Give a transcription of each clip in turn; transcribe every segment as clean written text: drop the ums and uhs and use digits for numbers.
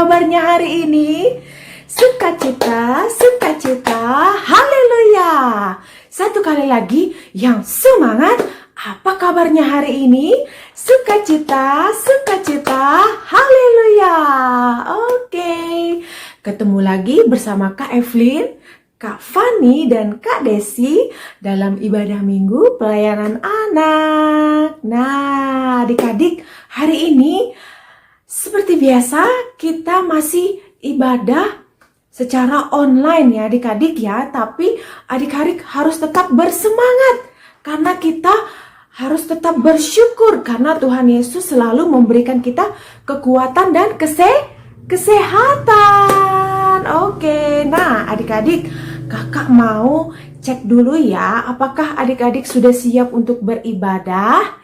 kabarnya hari ini? Sukacita, sukacita, haleluya. Satu kali lagi yang semangat. Apa kabarnya hari ini? Sukacita, sukacita, haleluya. Oke, ketemu lagi bersama Kak Evelyn, Kak Fani, dan Kak Desi dalam ibadah minggu pelayanan anak. Nah, adik-adik, hari ini seperti biasa kita masih ibadah secara online ya adik-adik ya. Tapi adik-adik harus tetap bersemangat karena kita harus tetap bersyukur karena Tuhan Yesus selalu memberikan kita kekuatan dan kesehatan. Oke, nah adik-adik, kakak mau cek dulu ya, apakah adik-adik sudah siap untuk beribadah?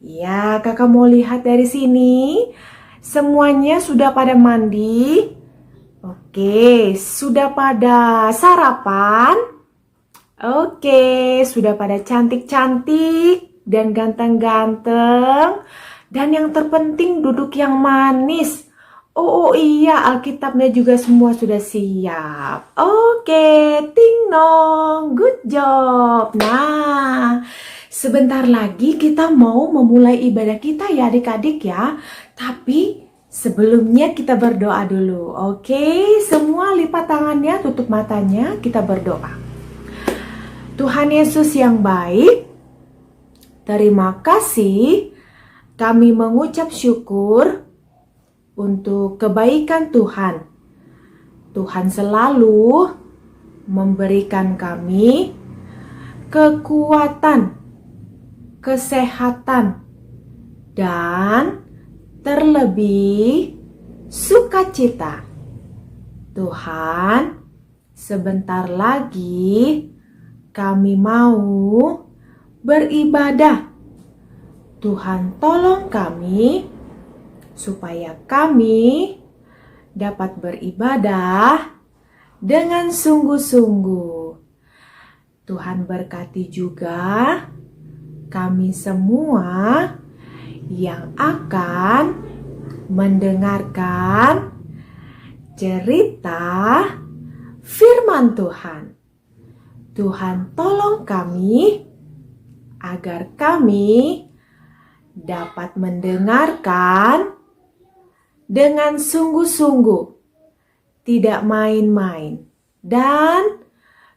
Ya, kakak mau lihat dari sini. Semuanya sudah pada mandi? Oke, sudah pada sarapan? Oke, sudah pada cantik-cantik dan ganteng-ganteng. Dan yang terpenting duduk yang manis. Oh iya, Alkitabnya juga semua sudah siap. Oke, ting nong, good job. Nah, sebentar lagi kita mau memulai ibadah kita ya adik-adik ya. Tapi sebelumnya kita berdoa dulu. Oke, semua lipat tangannya, tutup matanya, kita berdoa. Tuhan Yesus yang baik, terima kasih, kami mengucap syukur untuk kebaikan Tuhan. Tuhan selalu memberikan kami kekuatan, kesehatan, dan terlebih sukacita. Tuhan, sebentar lagi kami mau beribadah. Tuhan tolong kami supaya kami dapat beribadah dengan sungguh-sungguh. Tuhan berkati juga kami semua yang akan mendengarkan cerita firman Tuhan. Tuhan tolong kami agar kami dapat mendengarkan dengan sungguh-sungguh, tidak main-main, dan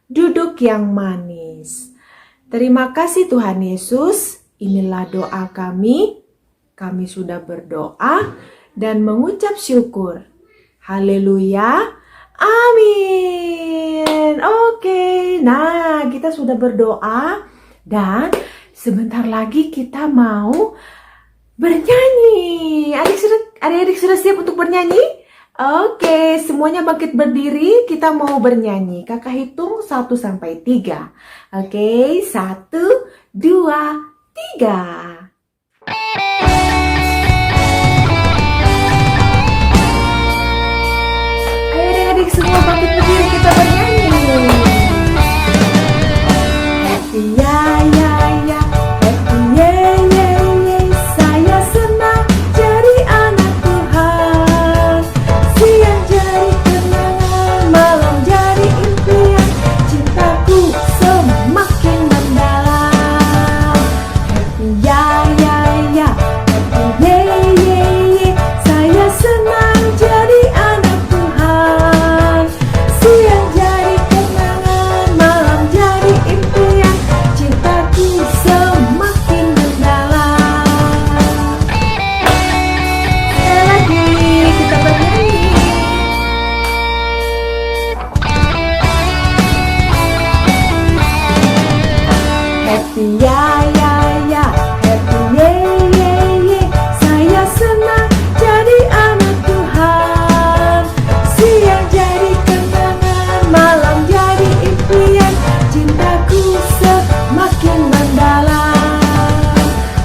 duduk yang manis. Terima kasih Tuhan Yesus, inilah doa kami. Kami sudah berdoa dan mengucap syukur. Haleluya. Amin. Oke, nah kita sudah berdoa dan sebentar lagi kita mau bernyanyi. Adik-adik sudah siap untuk bernyanyi? Oke, semuanya bangkit berdiri, kita mau bernyanyi. Kakak hitung 1 sampai 3. Oke, 1, 2, 3. Adik-adik semua bangkit berdiri, kita bernyanyi. Happy ya ya ya, happy ye ye ye. Saya senang jadi anak Tuhan. Siang jadi kenangan, malam jadi impian. Cintaku semakin mendalam. Happy ya ya ya, happy ye ye ye. Saya senang jadi anak Tuhan. Siang jadi kenangan, malam jadi impian. Cintaku semakin mendalam. Sekali lagi kita bernyanyi. Happy ya ya ya, happy ye ye ye. Saya senang jadi anak Tuhan. Siang jadi kenangan, malam jadi impian. Cintaku semakin mendalam.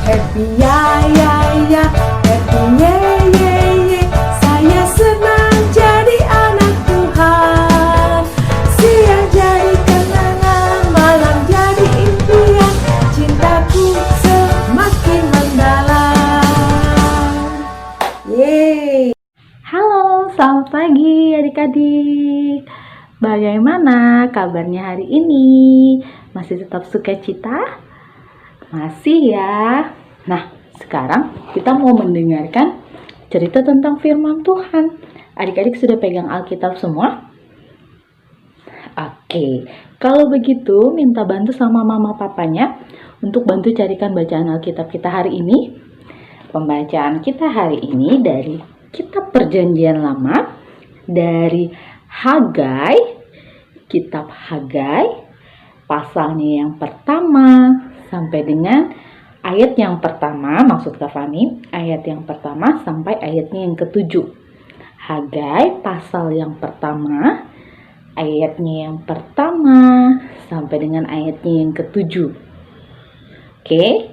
Happy ya ya ya, happy ye ye ye. Saya senang jadi anak Tuhan. Siang jadi kenangan, malam jadi impian. Cinta adik-adik. Bagaimana kabarnya hari ini? Masih tetap sukacita? Masih ya. Nah, sekarang kita mau mendengarkan cerita tentang firman Tuhan. Adik-adik sudah pegang Alkitab semua? Oke, kalau begitu minta bantu sama mama papanya untuk bantu carikan bacaan Alkitab kita hari ini. Pembacaan kita hari ini dari Kitab Perjanjian Lama, dari Hagai, Kitab Hagai, pasalnya yang pertama sampai dengan ayat yang pertama, maksud Kak Fani, ayat yang pertama sampai ayatnya yang ketujuh. Hagai pasal yang pertama, ayatnya yang pertama sampai dengan ayatnya yang ketujuh. Oke,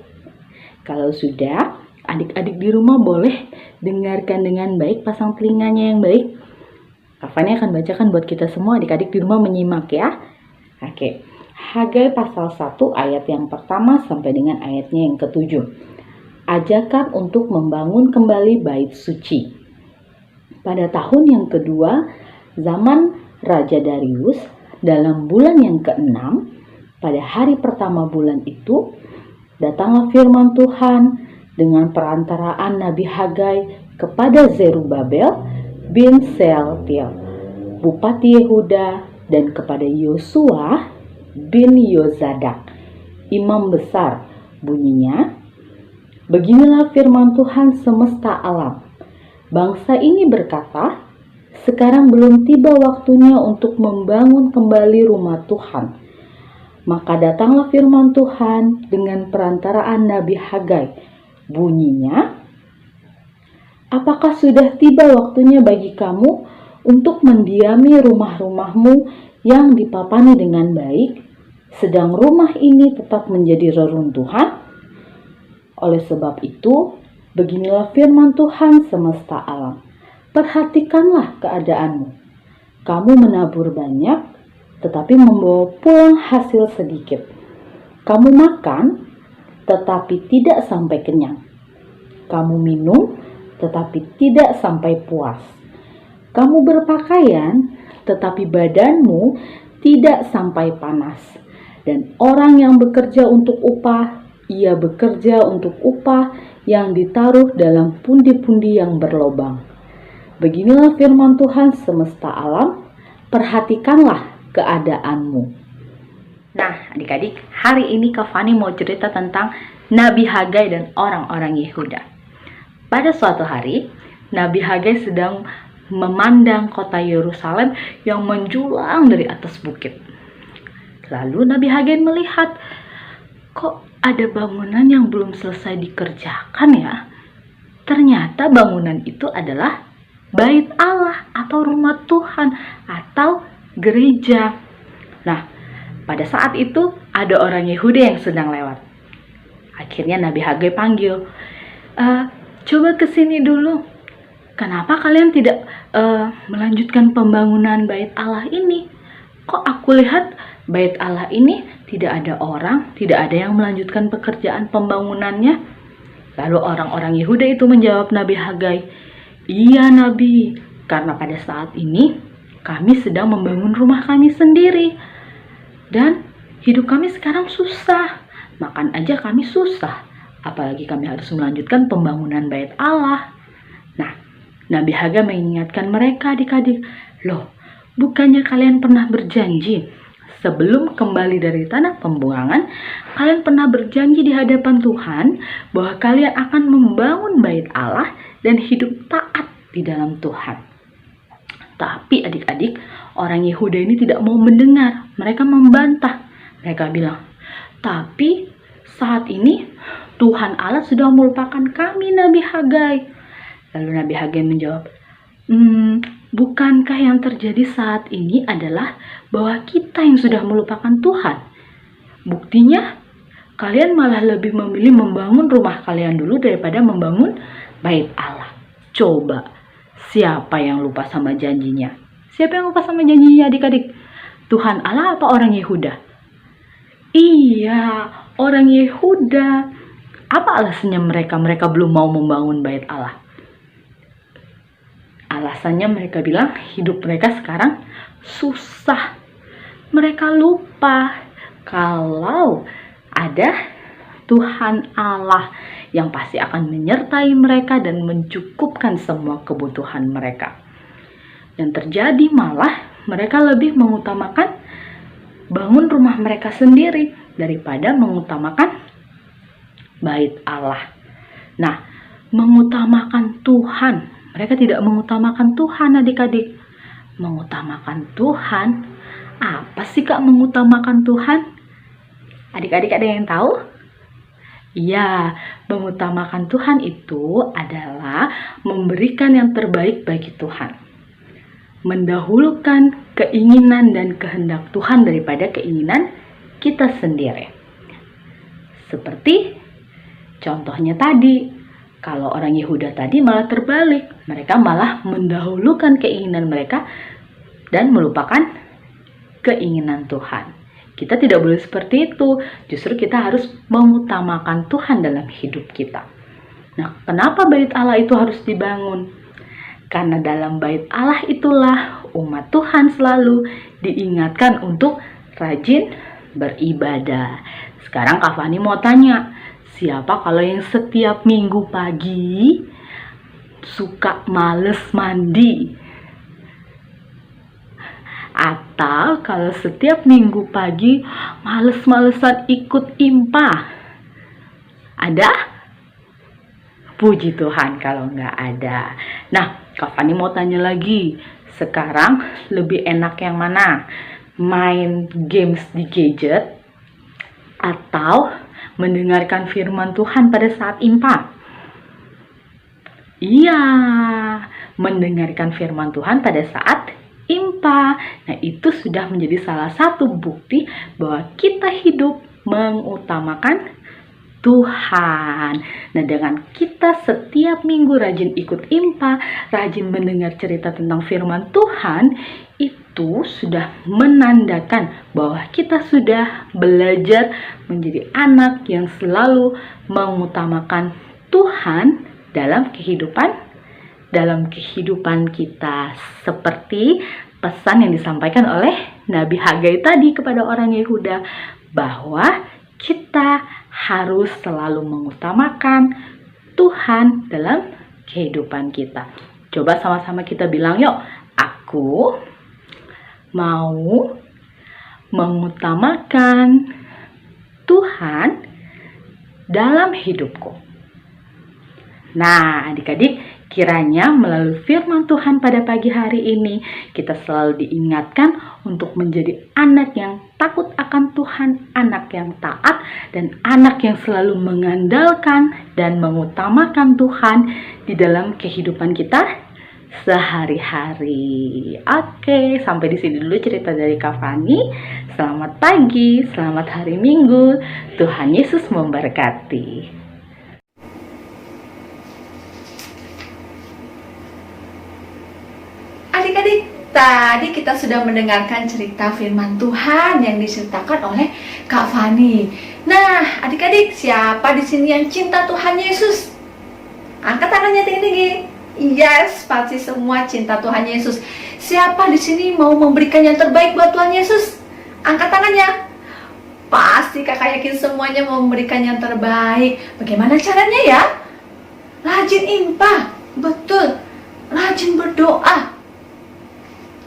kalau sudah, adik-adik di rumah boleh dengarkan dengan baik, pasang telinganya yang baik. Kak Fani akan bacakan buat kita semua, adik-adik di rumah menyimak ya. Oke, Hagai pasal 1 ayat yang pertama sampai dengan ayatnya yang ketujuh. Ajakan untuk membangun kembali bait suci. Pada tahun yang kedua, zaman Raja Darius, dalam bulan yang ke-6, pada hari pertama bulan itu, datanglah firman Tuhan dengan perantaraan Nabi Hagai kepada Zerubabel bin Sealtiel, Bupati Yehuda, dan kepada Yosua bin Yozadak, Imam besar. Bunyinya, beginilah firman Tuhan semesta alam. Bangsa ini berkata, sekarang belum tiba waktunya untuk membangun kembali rumah Tuhan. Maka datanglah firman Tuhan dengan perantaraan Nabi Hagai. Bunyinya, apakah sudah tiba waktunya bagi kamu untuk mendiami rumah-rumahmu yang dipapani dengan baik, sedang rumah ini tetap menjadi reruntuhan? Oleh sebab itu, beginilah firman Tuhan semesta alam. Perhatikanlah keadaanmu. Kamu menabur banyak, tetapi membawa pulang hasil sedikit. Kamu makan, tetapi tidak sampai kenyang. Kamu minum, tetapi tidak sampai puas. Kamu berpakaian, tetapi badanmu tidak sampai panas. Dan orang yang bekerja untuk upah, ia bekerja untuk upah yang ditaruh dalam pundi-pundi yang berlobang. Beginilah firman Tuhan semesta alam, perhatikanlah keadaanmu. Nah, adik-adik, hari ini Kak Fani mau cerita tentang Nabi Hagai dan orang-orang Yehuda. Pada suatu hari, Nabi Hagai sedang memandang kota Yerusalem yang menjulang dari atas bukit. Lalu Nabi Hagai melihat, kok ada bangunan yang belum selesai dikerjakan ya? Ternyata bangunan itu adalah bait Allah atau rumah Tuhan atau gereja. Nah, pada saat itu ada orang Yehuda yang sedang lewat. Akhirnya Nabi Hagai panggil, coba kesini dulu. Kenapa kalian tidak melanjutkan pembangunan bait Allah ini? Kok aku lihat bait Allah ini tidak ada orang, tidak ada yang melanjutkan pekerjaan pembangunannya? Lalu orang-orang Yehuda itu menjawab Nabi Hagai, iya Nabi, karena pada saat ini kami sedang membangun rumah kami sendiri. Dan hidup kami sekarang susah, makan aja kami susah, apalagi kami harus melanjutkan pembangunan bait Allah. Nah, Nabi Hagai mengingatkan mereka adik-adik, loh, bukannya kalian pernah berjanji sebelum kembali dari tanah pembuangan, kalian pernah berjanji di hadapan Tuhan bahwa kalian akan membangun bait Allah dan hidup taat di dalam Tuhan. Tapi adik-adik, orang Yehuda ini tidak mau mendengar. Mereka membantah. Mereka bilang, tapi saat ini Tuhan Allah sudah melupakan kami Nabi Hagai. Lalu Nabi Hagai menjawab, bukankah yang terjadi saat ini adalah bahwa kita yang sudah melupakan Tuhan? Buktinya, kalian malah lebih memilih membangun rumah kalian dulu daripada membangun bait Allah. Coba, siapa yang lupa sama janjinya? Siapa yang lupa sama janjinya adik-adik? Tuhan Allah apa orang Yehuda? Iya, orang Yehuda. Apa alasannya mereka belum mau membangun bait Allah? Alasannya mereka bilang hidup mereka sekarang susah. Mereka lupa kalau ada Tuhan Allah yang pasti akan menyertai mereka dan mencukupkan semua kebutuhan mereka. Yang terjadi malah mereka lebih mengutamakan bangun rumah mereka sendiri daripada mengutamakan bait Allah. Nah, mengutamakan Tuhan. Mereka tidak mengutamakan Tuhan, adik-adik. Mengutamakan Tuhan. Apa sih Kak mengutamakan Tuhan? Adik-adik ada yang tahu? Iya, mengutamakan Tuhan itu adalah memberikan yang terbaik bagi Tuhan. Mendahulukan keinginan dan kehendak Tuhan daripada keinginan kita sendiri. Seperti contohnya tadi, kalau orang Yehuda tadi malah terbalik. Mereka malah mendahulukan keinginan mereka dan melupakan keinginan Tuhan. Kita tidak boleh seperti itu. Justru kita harus mengutamakan Tuhan dalam hidup kita. Nah, kenapa bait Allah itu harus dibangun? Karena dalam bait Allah itulah umat Tuhan selalu diingatkan untuk rajin beribadah. Sekarang Kak Fani mau tanya, siapa kalau yang setiap minggu pagi suka males mandi? Atau kalau setiap minggu pagi males-malesan ikut IMPA? Ada? Puji Tuhan kalau nggak ada. Nah, Kak Fani mau tanya lagi. Sekarang lebih enak yang mana? Main games di gadget atau mendengarkan firman Tuhan pada saat IMPA? Iya, mendengarkan firman Tuhan pada saat IMPA. Nah, itu sudah menjadi salah satu bukti bahwa kita hidup mengutamakan Tuhan. Nah, dengan kita setiap minggu rajin ikut IMPA, rajin mendengar cerita tentang firman Tuhan, itu sudah menandakan bahwa kita sudah belajar menjadi anak yang selalu mengutamakan Tuhan dalam kehidupan kita, seperti pesan yang disampaikan oleh Nabi Hagai tadi kepada orang Yehuda, bahwa kita harus selalu mengutamakan Tuhan dalam kehidupan kita. Coba sama-sama kita bilang yuk, aku mau mengutamakan Tuhan dalam hidupku. Nah, adik-adik, kiranya melalui firman Tuhan pada pagi hari ini, kita selalu diingatkan untuk menjadi anak yang takut akan Tuhan, anak yang taat, dan anak yang selalu mengandalkan dan mengutamakan Tuhan di dalam kehidupan kita sehari-hari. Oke, sampai di sini dulu cerita dari Kak Fani. Selamat pagi, selamat hari Minggu. Tuhan Yesus memberkati. Adik-adik, tadi kita sudah mendengarkan cerita firman Tuhan yang diceritakan oleh Kak Fani. Nah, adik-adik, siapa di sini yang cinta Tuhan Yesus? Angkat tangannya tinggi-tinggi. Yes, pasti semua cinta Tuhan Yesus. Siapa di sini mau memberikan yang terbaik buat Tuhan Yesus? Angkat tangannya. Pasti kakak yakin semuanya mau memberikan yang terbaik. Bagaimana caranya ya? Rajin IMPA, betul. Rajin berdoa,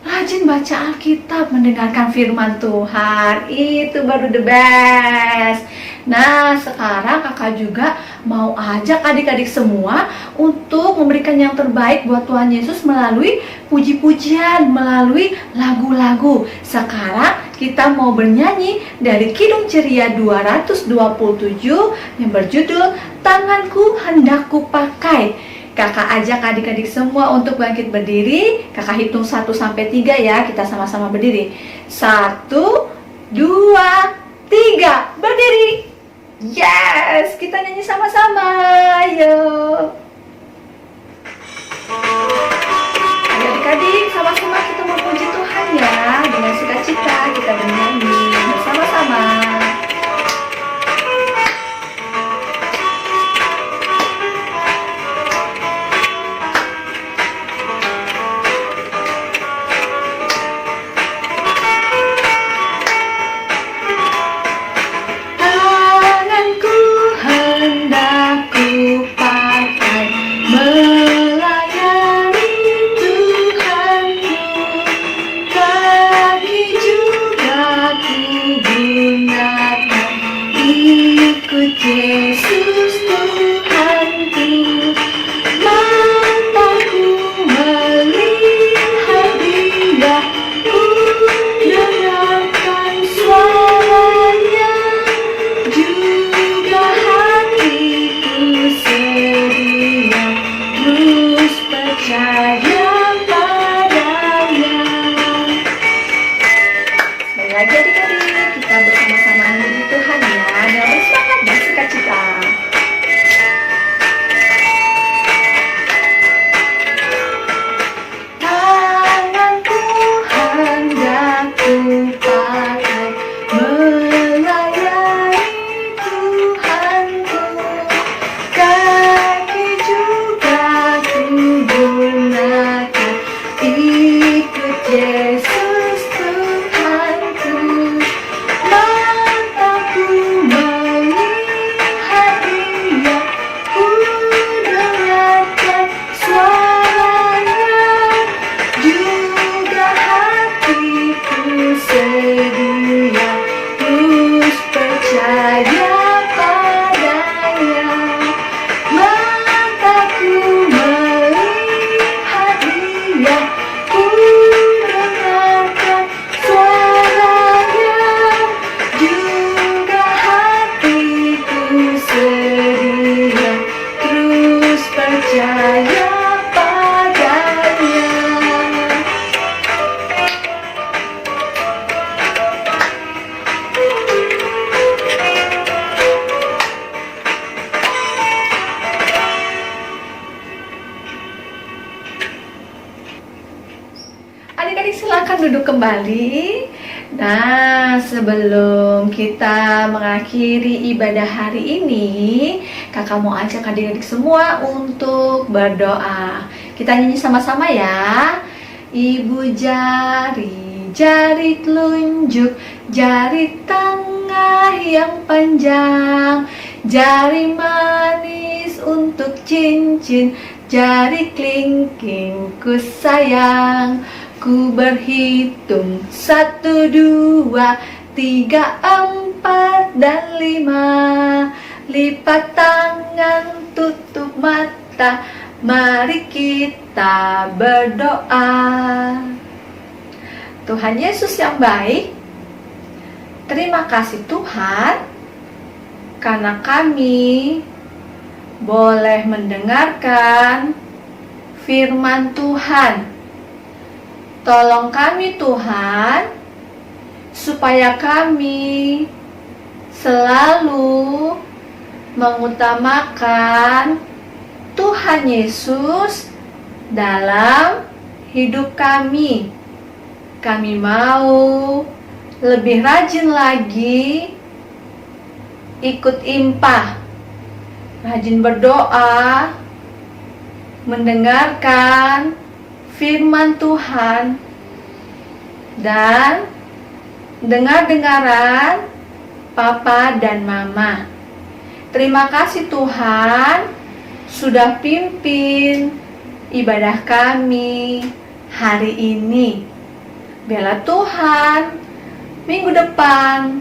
rajin baca Alkitab, mendengarkan firman Tuhan. Itu baru the best. Nah, sekarang kakak juga mau ajak adik-adik semua untuk memberikan yang terbaik buat Tuhan Yesus melalui puji-pujian, melalui lagu-lagu. Sekarang kita mau bernyanyi dari Kidung Ceria 227 yang berjudul Tanganku Hendak Kupakai. Kakak ajak adik-adik semua untuk bangkit berdiri. Kakak hitung 1-3 ya. Kita sama-sama berdiri. 1, 2, 3. Berdiri. Yes, kita nyanyi sama-sama. Ayo. Ayo adik-adik, sama-sama kita memuji Tuhan ya. Dengan sukacita kita bernyanyi bersama-sama. Yesus Tuhanku, mataku melihat Dia, ku dengarkan suaranya, juga hatiku sedia terus percaya padanya. Sekali lagi adik-adik, kita bersama-sama memuji Tuhan ya, dengan bersemangat dan sukacita. Tanganku hendak ku pakai melayani Tuhanku, kaki juga ku gunakan ikut Yesus Tuhanku. Mataku melihat Dia, ku dengarkan suaranya, juga hatiku sedia terus percaya padanya. Mataku melihat Dia, ku dengarkan suaranya, juga hatiku sedia terus percaya padanya. Adik-adik silakan duduk kembali. Nah, sebelum kita mengakhiri ibadah hari ini, kakak mau ajak adik-adik semua untuk berdoa. Kita nyanyi sama-sama ya. Ibu jari, jari telunjuk, jari tengah yang panjang, jari manis untuk cincin, jari kelingking ku sayang. Ku berhitung 1, 2, 3, 4, dan 5. Lipat tangan, tutup mata, mari kita berdoa. Tuhan Yesus yang baik, terima kasih Tuhan, karena kami boleh mendengarkan firman Tuhan. Tolong kami Tuhan, supaya kami selalu mengutamakan Tuhan Yesus dalam hidup kami. Kami mau lebih rajin lagi ikut impah, rajin berdoa, mendengarkan firman Tuhan, dan dengar-dengaran Papa dan Mama. Terima kasih Tuhan sudah pimpin ibadah kami hari ini. Biarlah Tuhan, minggu depan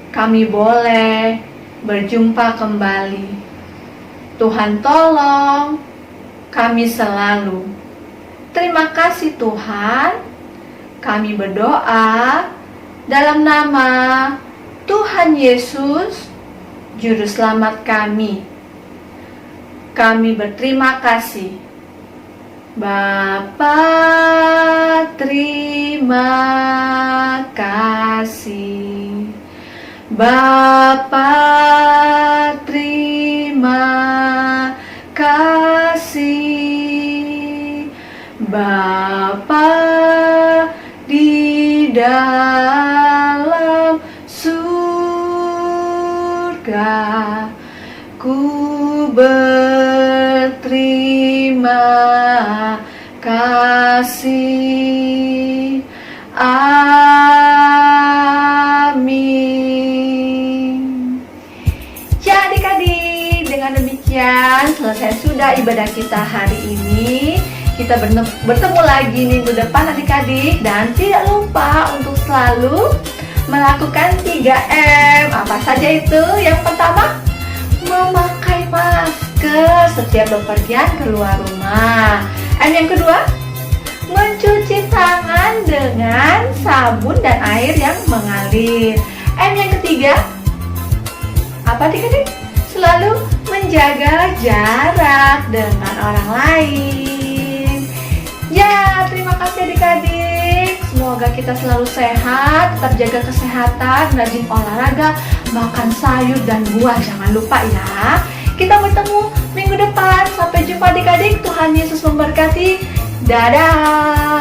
kami boleh berjumpa kembali. Tuhan tolong kami selalu. Terima kasih Tuhan, kami berdoa dalam nama Tuhan Yesus, Juru Selamat kami. Kami berterima kasih. Bapa, terima kasih. Bapa, terima kasih. Bapa di dalam surga, ku berterima kasih. Amin. Ya adik-adik, dengan demikian selesai sudah ibadah kita hari ini. Kita bertemu lagi minggu depan adik-adik. Dan tidak lupa untuk selalu melakukan 3M. Apa saja itu? Yang pertama, memakai masker setiap bepergian keluar rumah. M yang kedua, mencuci tangan dengan sabun dan air yang mengalir. M yang ketiga, apa adik-adik? Selalu menjaga jarak dengan orang lain. Ya, terima kasih adik-adik. Semoga kita selalu sehat, tetap jaga kesehatan, rajin olahraga, makan sayur dan buah, jangan lupa ya. Kita bertemu minggu depan. Sampai jumpa adik-adik. Tuhan Yesus memberkati. Dadah.